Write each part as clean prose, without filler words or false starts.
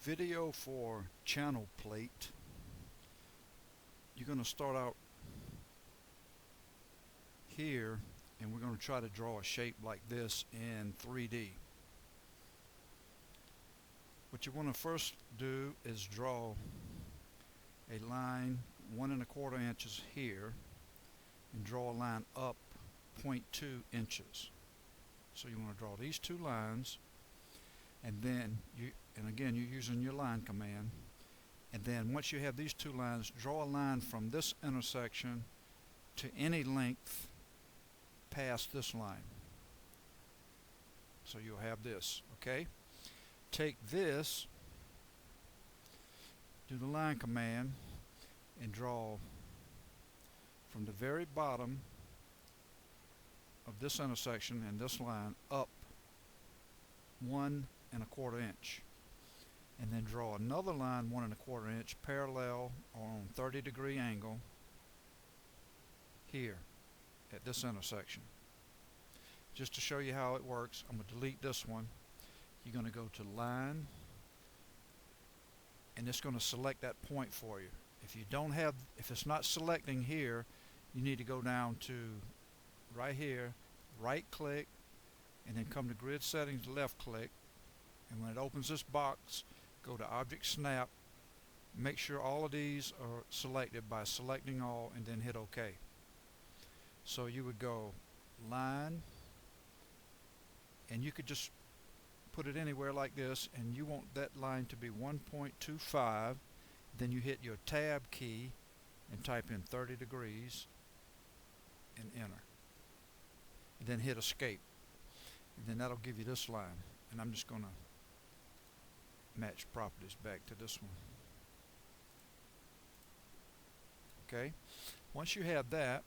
Video for channel plate. You're going to start out here and we're going to try to draw a shape like this in 3D. What you want to first do is draw a line 1¼ inches here and draw a line up 0.2 inches. So you want to draw these two lines, and then again you're using your line command, and then once you have these two lines, draw a line from this intersection to any length past this line. So you'll have this, okay? Take this, do the line command, and draw from the very bottom of this intersection and this line up 1¼ inch, and then draw another line 1¼ inch parallel or on 30-degree angle here at this intersection. Just to show you how it works, I'm going to delete this one. You're going to go to line, and it's going to select that point for you. If it's not selecting here, you need to go down to right here, right click, and then come to grid settings, left click, and when it opens this box, go to object snap. Make sure all of these are selected by selecting all, and then hit OK. So you would go line, and you could just put it anywhere like this, and you want that line to be 1.25. Then you hit your tab key and type in 30 degrees and enter, and then hit escape, and then that'll give you this line. And I'm just going to match properties back to this one. Okay, once you have that,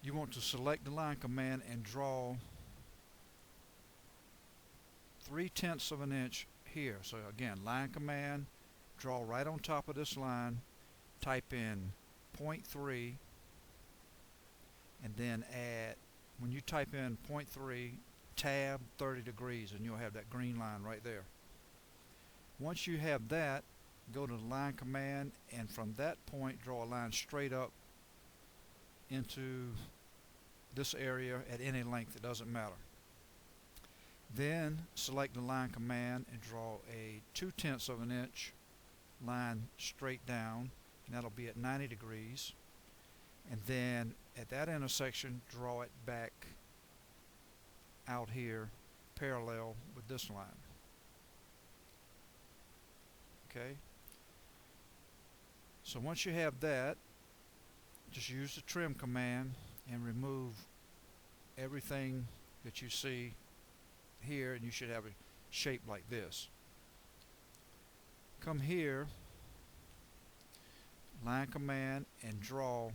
you want to select the line command and draw 0.3 inches here. So again, line command, draw right on top of this line, type in 0.3, and then add, when you type in 0.3, tab 30 degrees, and you'll have that green line right there. Once you have that, go to the line command, and from that point draw a line straight up into this area at any length. It doesn't matter. Then select the line command and draw a 0.2 inch line straight down, and that'll be at 90 degrees. And then at that intersection, draw it back out here parallel with this line. Okay, so once you have that, just use the trim command and remove everything that you see here, and you should have a shape like this. Come here, line command, and draw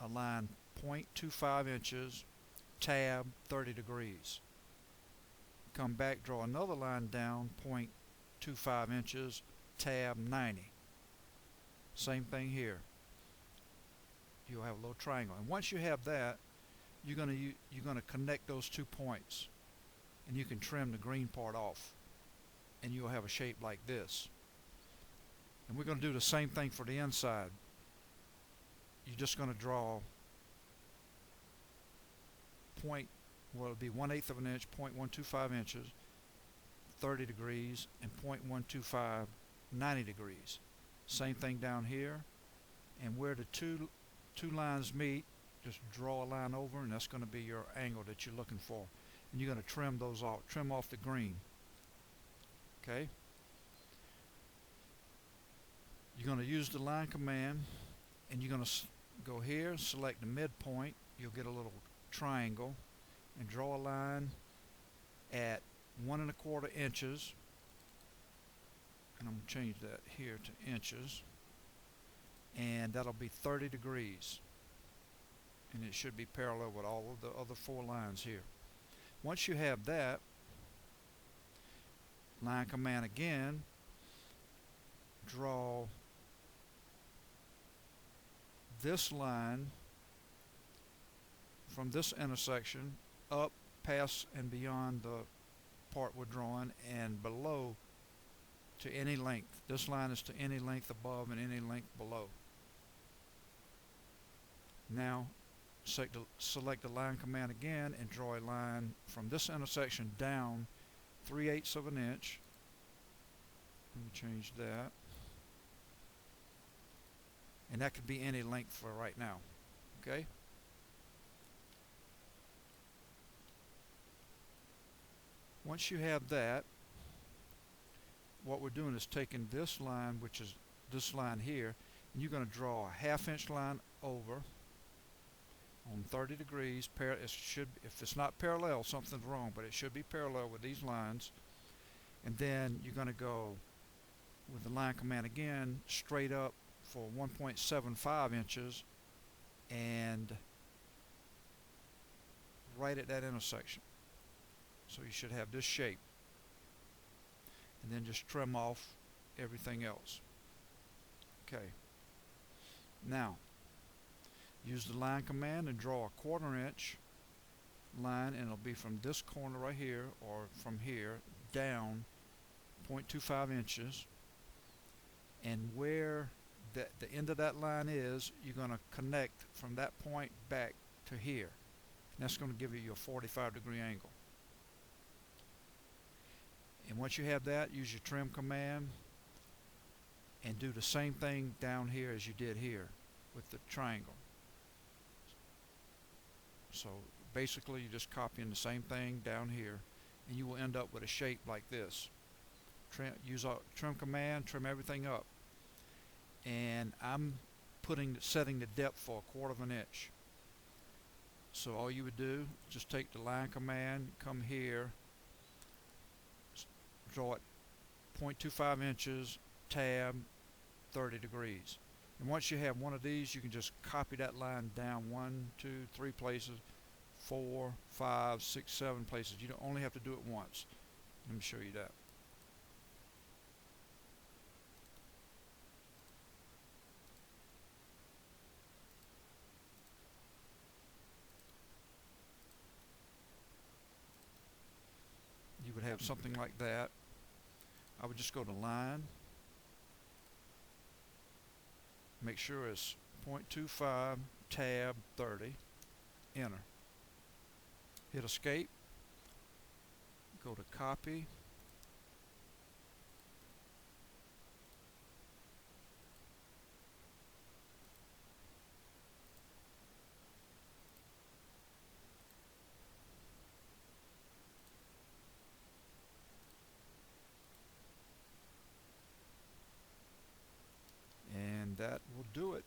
a line 0.25 inches, tab 30 degrees. Come back, draw another line down 0.25 inches, tab 90. Same thing here. You'll have a little triangle, and once you have that, you're going to connect those 2 points, and you can trim the green part off, and you'll have a shape like this. And we're going to do the same thing for the inside. You're just going to draw it'll be 1/8 of an inch, 0.125 inches, 30 degrees, and 0.125, 90 degrees. Same thing down here, and where the two lines meet, just draw a line over, and that's going to be your angle that you're looking for. And you're going to trim those off, trim off the green. Okay? You're going to use the line command, and you're going to go here, select the midpoint. You'll get a little triangle, and draw a line at 1¼ inches, and I'm going to change that here to inches, and that'll be 30 degrees, and it should be parallel with all of the other 4 lines here. Once you have that, line command again, draw this line from this intersection up past and beyond the part we're drawing, and below to any length. This line is to any length above and any length below. Now select the line command again and draw a line from this intersection down 3/8 of an inch. Let me change that. And that could be any length for right now. Okay? Once you have that, what we're doing is taking this line, which is this line here, and you're going to draw a 1/2 inch line over on 30 degrees. If it's not parallel, something's wrong, but it should be parallel with these lines. And then you're going to go with the line command again, straight up for 1.75 inches and right at that intersection. So you should have this shape. And then just trim off everything else. Okay. Now, use the line command and draw a 1/4 inch line, and it'll be from this corner right here, or from here down 0.25 inches. And where the end of that line is, you're going to connect from that point back to here. And that's going to give you your 45-degree angle. And once you have that, use your trim command and do the same thing down here as you did here with the triangle. So basically you're just copying the same thing down here, and you will end up with a shape like this. Use a trim command, trim everything up. And I'm setting the depth for 1/4 of an inch. So all you would do, just take the line command, come here, draw it 0.25 inches, tab, 30 degrees. And once you have one of these, you can just copy that line down 1, 2, 3 places, 4, 5, 6, 7 places. You don't only have to do it once. Let me show you that. You would have something like that. I would just go to line, make sure it's 0.25, tab, 30, enter. Hit escape, go to copy, and that will do it.